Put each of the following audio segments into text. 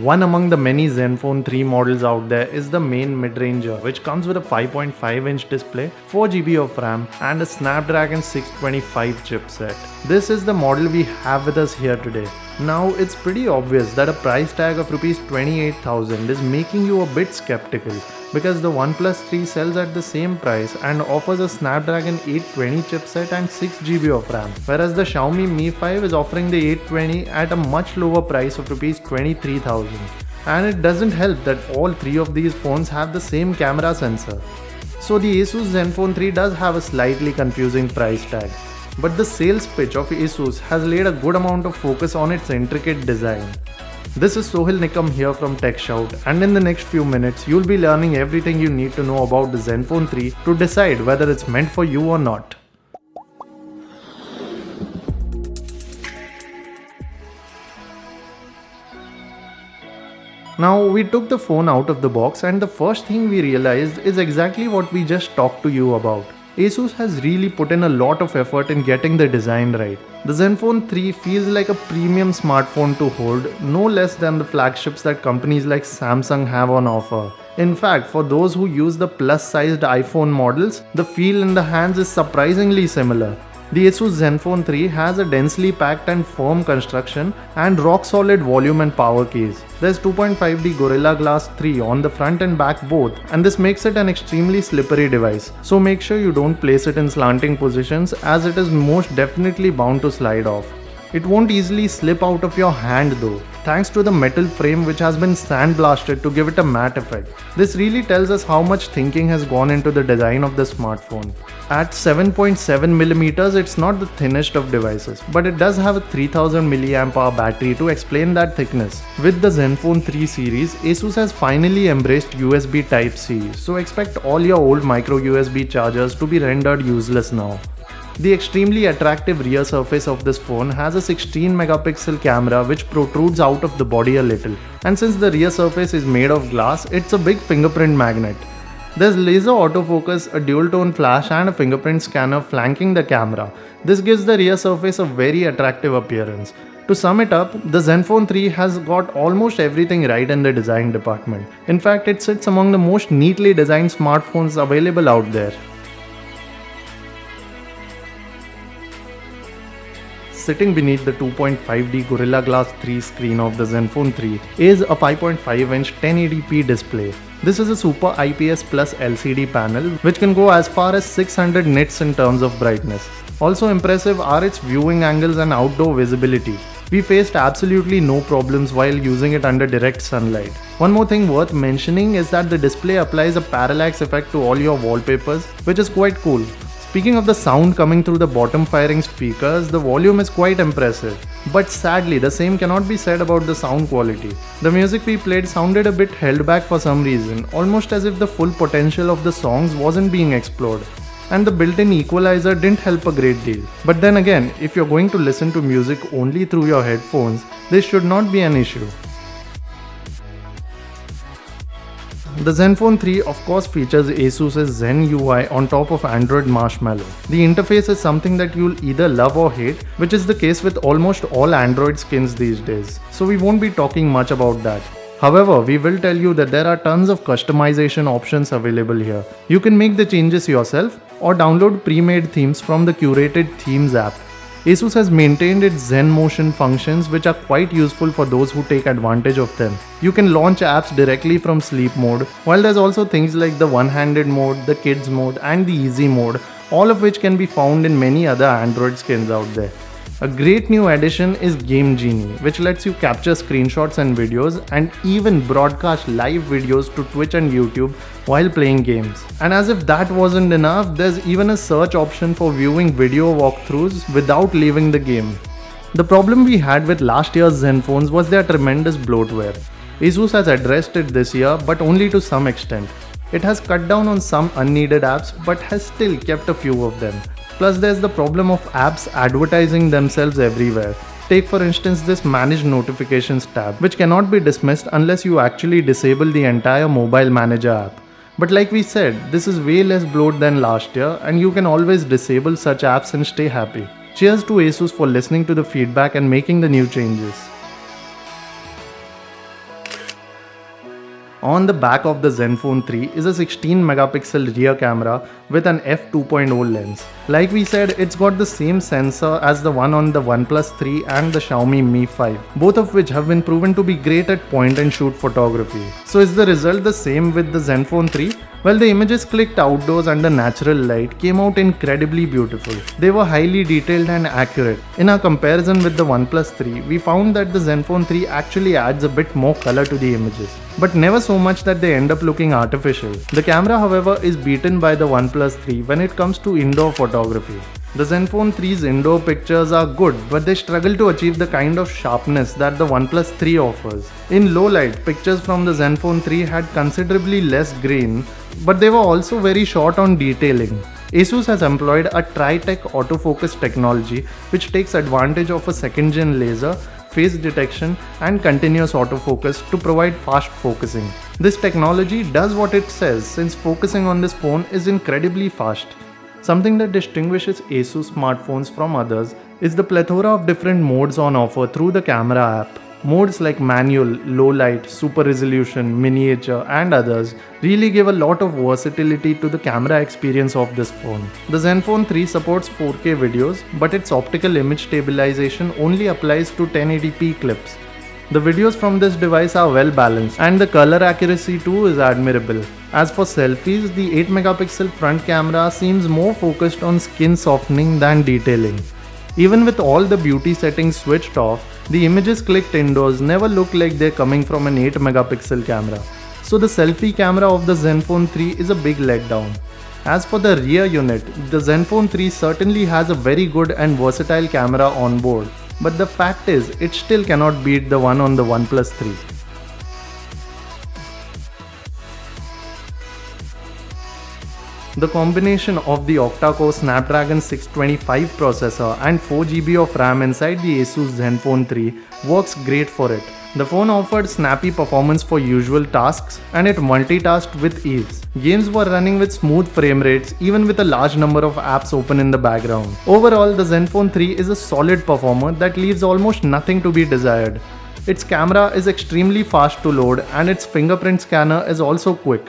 One among the many ZenFone 3 models out there is the main mid-ranger, which comes with a 5.5-inch display, 4GB of RAM and a Snapdragon 625 chipset. This is the model we have with us here today. Now it's pretty obvious that a price tag of Rs 28,000 is making you a bit skeptical, because the OnePlus 3 sells at the same price and offers a Snapdragon 820 chipset and 6GB of RAM, whereas the Xiaomi Mi 5 is offering the 820 at a much lower price of Rs 23,000. And it doesn't help that all three of these phones have the same camera sensor. So the Asus ZenFone 3 does have a slightly confusing price tag. But the sales pitch of Asus has laid a good amount of focus on its intricate design. This is Sohil Nikam here from TechShout, and in the next few minutes you'll be learning everything you need to know about the ZenFone 3 to decide whether it's meant for you or not. Now we took the phone out of the box and the first thing we realized is exactly what we just talked to you about. Asus has really put in a lot of effort in getting the design right. The ZenFone 3 feels like a premium smartphone to hold, no less than the flagships that companies like Samsung have on offer. In fact, for those who use the plus-sized iPhone models, the feel in the hands is surprisingly similar. The Asus ZenFone 3 has a densely packed and firm construction and rock-solid volume and power case. There's 2.5D Gorilla Glass 3 on the front and back both, and this makes it an extremely slippery device. So make sure you don't place it in slanting positions, as it is most definitely bound to slide off. It won't easily slip out of your hand though, thanks to the metal frame which has been sandblasted to give it a matte effect. This really tells us how much thinking has gone into the design of the smartphone. At 7.7mm, it's not the thinnest of devices, but it does have a 3000 mAh battery to explain that thickness. With the ZenFone 3 series, Asus has finally embraced USB Type-C, so expect all your old micro USB chargers to be rendered useless now. The extremely attractive rear surface of this phone has a 16 megapixel camera which protrudes out of the body a little, and since the rear surface is made of glass, it's a big fingerprint magnet. There's laser autofocus, a dual tone flash and a fingerprint scanner flanking the camera. This gives the rear surface a very attractive appearance. To sum it up, the ZenFone 3 has got almost everything right in the design department. In fact, it sits among the most neatly designed smartphones available out there. Sitting beneath the 2.5D Gorilla Glass 3 screen of the ZenFone 3 is a 5.5-inch 1080p display. This is a Super IPS Plus LCD panel which can go as far as 600 nits in terms of brightness. Also impressive are its viewing angles and outdoor visibility. We faced absolutely no problems while using it under direct sunlight. One more thing worth mentioning is that the display applies a parallax effect to all your wallpapers, which is quite cool. Speaking of the sound coming through the bottom firing speakers, the volume is quite impressive. But sadly, the same cannot be said about the sound quality. The music we played sounded a bit held back for some reason, almost as if the full potential of the songs wasn't being explored. And the built-in equalizer didn't help a great deal. But then again, if you're going to listen to music only through your headphones, this should not be an issue. The ZenFone 3 of course features Asus's Zen UI on top of Android Marshmallow. The interface is something that you'll either love or hate, which is the case with almost all Android skins these days, so we won't be talking much about that. However, we will tell you that there are tons of customization options available here. You can make the changes yourself or download pre-made themes from the curated themes app. Asus has maintained its Zen Motion functions, which are quite useful for those who take advantage of them. You can launch apps directly from sleep mode, while there's also things like the one-handed mode, the kids mode and the easy mode, all of which can be found in many other Android skins out there. A great new addition is Game Genie, which lets you capture screenshots and videos and even broadcast live videos to Twitch and YouTube while playing games. And as if that wasn't enough, there's even a search option for viewing video walkthroughs without leaving the game. The problem we had with last year's ZenFones was their tremendous bloatware. Asus has addressed it this year, but only to some extent. It has cut down on some unneeded apps, but has still kept a few of them. Plus there's the problem of apps advertising themselves everywhere. Take for instance this Manage Notifications tab, which cannot be dismissed unless you actually disable the entire Mobile Manager app. But like we said, this is way less bloat than last year and you can always disable such apps and stay happy. Cheers to Asus for listening to the feedback and making the new changes. On the back of the ZenFone 3 is a 16 megapixel rear camera with an f2.0 lens. Like we said, it's got the same sensor as the one on the OnePlus 3 and the Xiaomi Mi 5, both of which have been proven to be great at point and shoot photography. So is the result the same with the ZenFone 3? Well, the images clicked outdoors under natural light came out incredibly beautiful. They were highly detailed and accurate. In our comparison with the OnePlus 3, we found that the ZenFone 3 actually adds a bit more color to the images, but never so much that they end up looking artificial. The camera, however, is beaten by the OnePlus 3 when it comes to indoor photography. The ZenFone 3's indoor pictures are good, but they struggle to achieve the kind of sharpness that the OnePlus 3 offers. In low light, pictures from the ZenFone 3 had considerably less grain, but they were also very short on detailing. Asus has employed a Tri-Tech autofocus technology which takes advantage of a second-gen laser, face detection and continuous autofocus to provide fast focusing. This technology does what it says, since focusing on this phone is incredibly fast. Something that distinguishes Asus smartphones from others is the plethora of different modes on offer through the camera app. Modes like manual, low light, super resolution, miniature and others really give a lot of versatility to the camera experience of this phone. The ZenFone 3 supports 4K videos, but its optical image stabilization only applies to 1080p clips. The videos from this device are well balanced and the color accuracy too is admirable. As for selfies, the 8 megapixel front camera seems more focused on skin softening than detailing. Even with all the beauty settings switched off, the images clicked indoors never look like they're coming from an 8 megapixel camera. So the selfie camera of the ZenFone 3 is a big letdown. As for the rear unit, the ZenFone 3 certainly has a very good and versatile camera on board. But the fact is, it still cannot beat the one on the OnePlus 3. The combination of the octa-core Snapdragon 625 processor and 4GB of RAM inside the Asus ZenFone 3 works great for it. The phone offered snappy performance for usual tasks and it multitasked with ease. Games were running with smooth frame rates even with a large number of apps open in the background. Overall, the ZenFone 3 is a solid performer that leaves almost nothing to be desired. Its camera is extremely fast to load and its fingerprint scanner is also quick.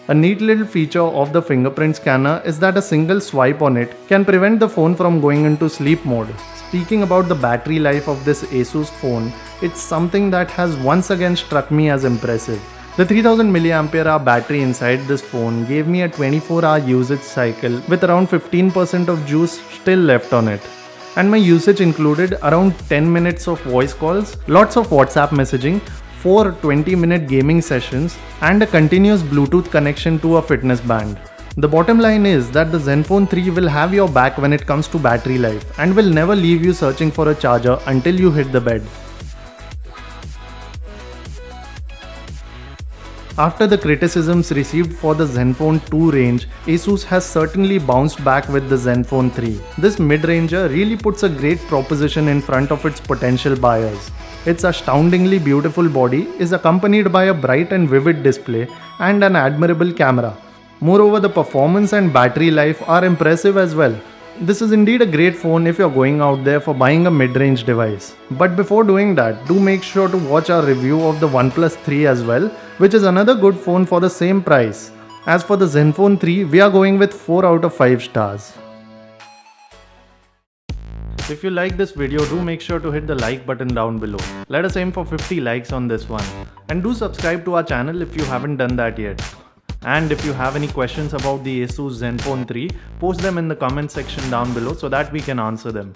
A neat little feature of the fingerprint scanner is that a single swipe on it can prevent the phone from going into sleep mode. Speaking about the battery life of this Asus phone, it's something that has once again struck me as impressive. The 3000 mAh battery inside this phone gave me a 24-hour usage cycle with around 15% of juice still left on it. And my usage included around 10 minutes of voice calls, lots of WhatsApp messaging, 4 20-minute gaming sessions and a continuous Bluetooth connection to a fitness band. The bottom line is that the ZenFone 3 will have your back when it comes to battery life and will never leave you searching for a charger until you hit the bed. After the criticisms received for the ZenFone 2 range, Asus has certainly bounced back with the ZenFone 3. This mid-ranger really puts a great proposition in front of its potential buyers. Its astoundingly beautiful body is accompanied by a bright and vivid display and an admirable camera. Moreover, the performance and battery life are impressive as well. This is indeed a great phone if you're going out there for buying a mid-range device. But before doing that, do make sure to watch our review of the OnePlus 3 as well, which is another good phone for the same price. As for the ZenFone 3, we are going with 4 out of 5 stars. If you like this video, do make sure to hit the like button down below. Let us aim for 50 likes on this one. And do subscribe to our channel if you haven't done that yet. And if you have any questions about the Asus ZenFone 3, post them in the comment section down below so that we can answer them.